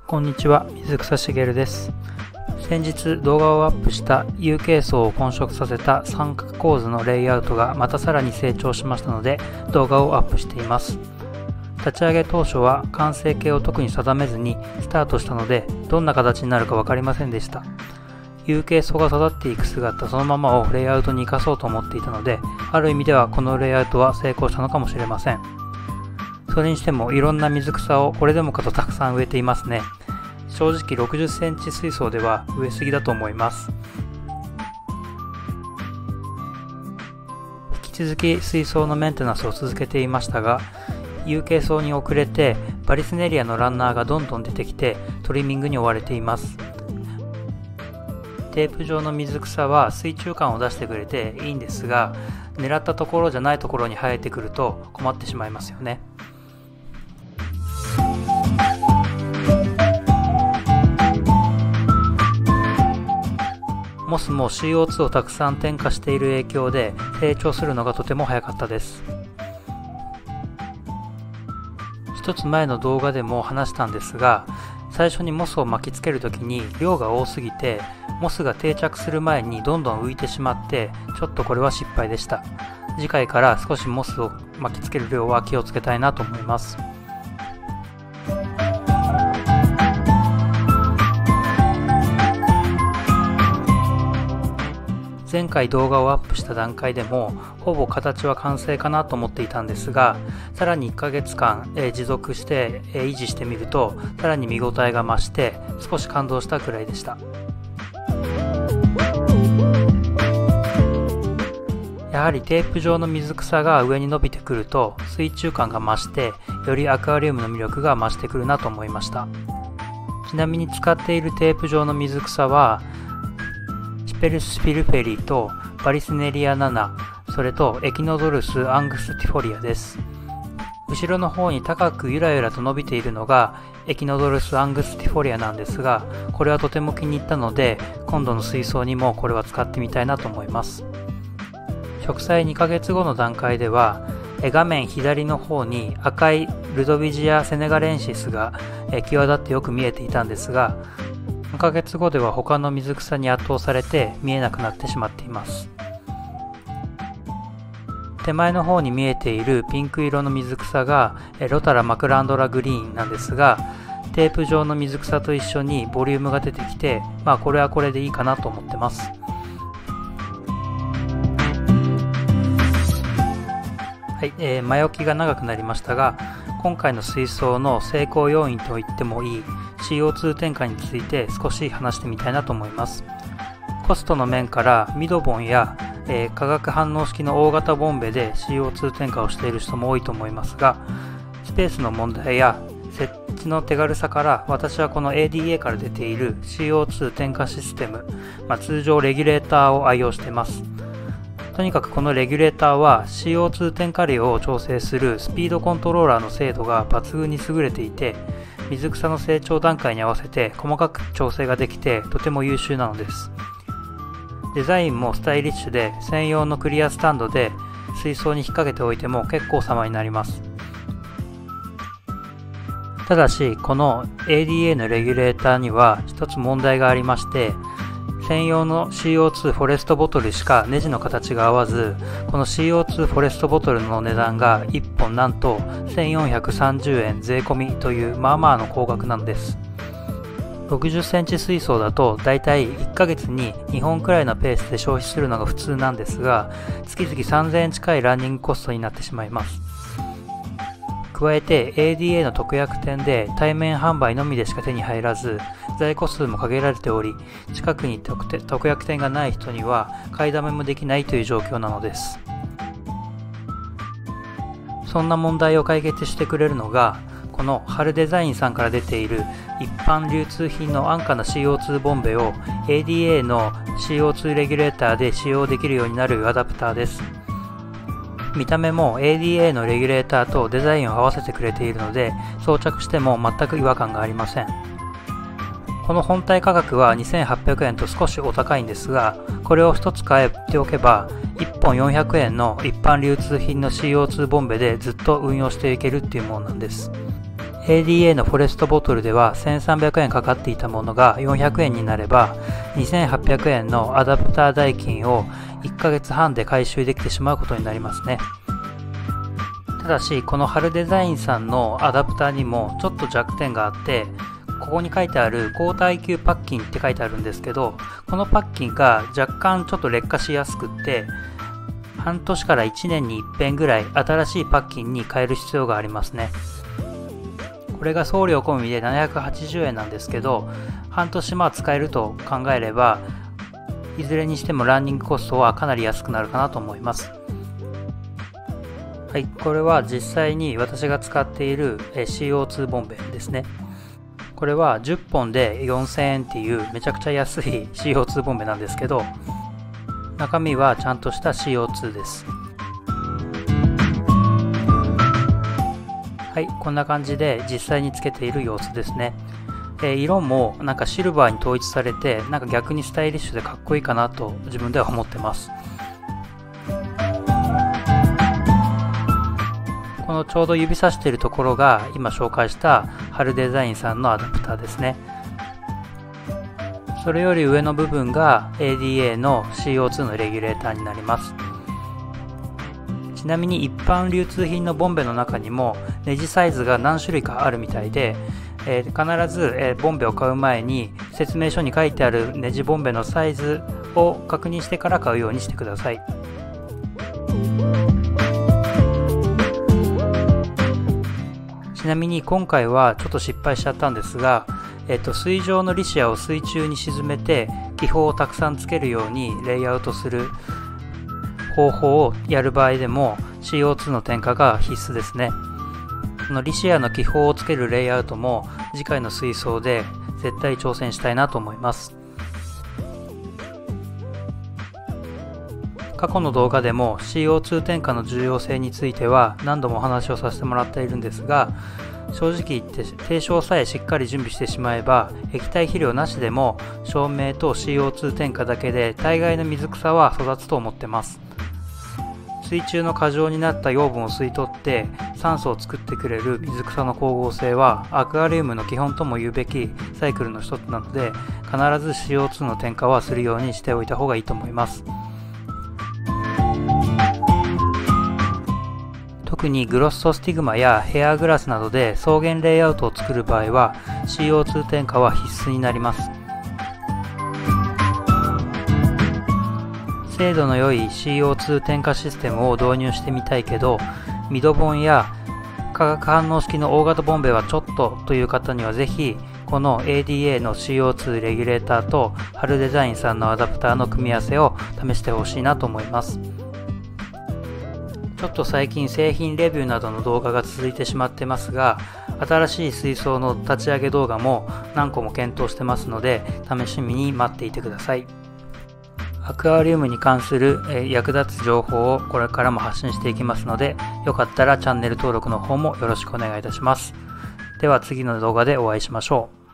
こんにちは、水草しげるです。先日動画をアップした有形層を混色させた三角構図のレイアウトがまたさらに成長しましたので動画をアップしています。立ち上げ当初は完成形を特に定めずにスタートしたのでどんな形になるか分かりませんでした。有形層が育っていく姿そのままをレイアウトに生かそうと思っていたので、ある意味ではこのレイアウトは成功したのかもしれません。それにしてもいろんな水草をこれでもかとたくさん植えていますね。正直60センチ水槽では植えすぎだと思います。引き続き水槽のメンテナンスを続けていましたが、有形層に遅れてバリスネリアのランナーがどんどん出てきてトリミングに追われています。テープ状の水草は水中感を出してくれていいんですが、狙ったところじゃないところに生えてくると困ってしまいますよね。モスも CO2 をたくさん添加している影響で成長するのがとても早かったです。一つ前の動画でも話したんですが、最初にモスを巻きつけるときに量が多すぎてモスが定着する前にどんどん浮いてしまってちょっとこれは失敗でした。次回から少しモスを巻きつける量は気をつけたいなと思います。前回動画をアップした段階でもほぼ形は完成かなと思っていたんですが、さらに1ヶ月間持続して維持してみるとさらに見応えが増して少し感動したくらいでした。やはりテープ状の水草が上に伸びてくると水中感が増してよりアクアリウムの魅力が増してくるなと思いました。ちなみに使っているテープ状の水草はシペルスピルフェリーとバリスネリアナナ、それとエキノドルスアングスティフォリアです。後ろの方に高くゆらゆらと伸びているのがエキノドルスアングスティフォリアなんですが、これはとても気に入ったので今度の水槽にもこれは使ってみたいなと思います。植栽2ヶ月後の段階では画面左の方に赤いルドビジア・セネガレンシスが際立ってよく見えていたんですが、3ヶ月後では他の水草に圧倒されて見えなくなってしまっています。手前の方に見えているピンク色の水草がロタラ・マクランドラグリーンなんですが、テープ状の水草と一緒にボリュームが出てきて、これはこれでいいかなと思ってます。はい、前置きが長くなりましたが、今回の水槽の成功要因と言ってもいい CO2 添加について少し話してみたいなと思います。コストの面からミドボンや、化学反応式の大型ボンベで CO2 添加をしている人も多いと思いますが、スペースの問題や設置の手軽さから私はこの ADA から出ている CO2 添加システム、通常レギュレーターを愛用しています。とにかくこのレギュレーターは CO2 添加量を調整するスピードコントローラーの精度が抜群に優れていて、水草の成長段階に合わせて細かく調整ができてとても優秀なのです。デザインもスタイリッシュで専用のクリアスタンドで水槽に引っ掛けておいても結構様になります。ただしこの ADA のレギュレーターには一つ問題がありまして、専用の CO2 フォレストボトルしかネジの形が合わず、この CO2 フォレストボトルの値段が1本なんと1430円税込みというまあまあの高額なのです。60センチ水槽だとだいたい1ヶ月に2本くらいのペースで消費するのが普通なんですが、月々3000円近いランニングコストになってしまいます。加えて ADA の特約店で対面販売のみでしか手に入らず、在庫数も限られており、近くに特約店がない人には買いだめもできないという状況なのです。そんな問題を解決してくれるのがこのハルデザインさんから出ている一般流通品の安価な CO2 ボンベを ADA の CO2 レギュレーターで使用できるようになるアダプターです。見た目も ADA のレギュレーターとデザインを合わせてくれているので、装着しても全く違和感がありません。この本体価格は2800円と少しお高いんですが、これを一つ買っておけば1本400円の一般流通品の CO2 ボンベでずっと運用していけるっていうものなんです。ADA のフォレストボトルでは1300円かかっていたものが400円になれば2800円のアダプター代金を1ヶ月半で回収できてしまうことになりますね。ただしこの春デザインさんのアダプターにもちょっと弱点があって、ここに書いてある高耐久パッキンって書いてあるんですけど、このパッキンが若干ちょっと劣化しやすくって半年から1年に1遍ぐらい新しいパッキンに変える必要がありますね。これが送料込みで780円なんですけど、半年使えると考えればいずれにしてもランニングコストはかなり安くなるかなと思います。はい、これは実際に私が使っている CO2 ボンベですね。これは10本で4000円っていうめちゃくちゃ安い CO2 ボンベなんですけど、中身はちゃんとした CO2 です。はい、こんな感じで実際につけている様子ですね。色もなんかシルバーに統一されて、なんか逆にスタイリッシュでかっこいいかなと自分では思ってます。このちょうど指さしているところが今紹介した春デザインさんのアダプターですね。それより上の部分が ADA の CO2 のレギュレーターになります。ちなみに一般流通品のボンベの中にもネジサイズが何種類かあるみたいで、必ず、ボンベを買う前に説明書に書いてあるネジボンベのサイズを確認してから買うようにしてください。ちなみに今回はちょっと失敗しちゃったんですが、水上のリシアを水中に沈めて気泡をたくさんつけるようにレイアウトする方法をやる場合でも CO2 の添加が必須ですね。このリシアの気泡をつけるレイアウトも次回の水槽で絶対挑戦したいなと思います。過去の動画でも CO2 添加の重要性については何度もお話をさせてもらっているんですが、正直言って定称さえしっかり準備してしまえば液体肥料なしでも照明と CO2 添加だけで大概の水草は育つと思ってます。水中の過剰になった養分を吸い取って酸素を作ってくれる水草の光合成はアクアリウムの基本とも言うべきサイクルの一つなので、必ず CO2 の添加はするようにしておいた方がいいと思います。特にグロッソスティグマやヘアグラスなどで草原レイアウトを作る場合は CO2 添加は必須になります。精度の良い CO2 添加システムを導入してみたいけど、ミドボンや化学反応式の大型ボンベはちょっとという方にはぜひこの ADA の CO2 レギュレーターと春デザインさんのアダプターの組み合わせを試してほしいなと思います。ちょっと最近製品レビューなどの動画が続いてしまってますが、新しい水槽の立ち上げ動画も何個も検討してますので楽しみに待っていてください。アクアリウムに関する役立つ情報をこれからも発信していきますので、よかったらチャンネル登録の方もよろしくお願いいたします。では次の動画でお会いしましょう。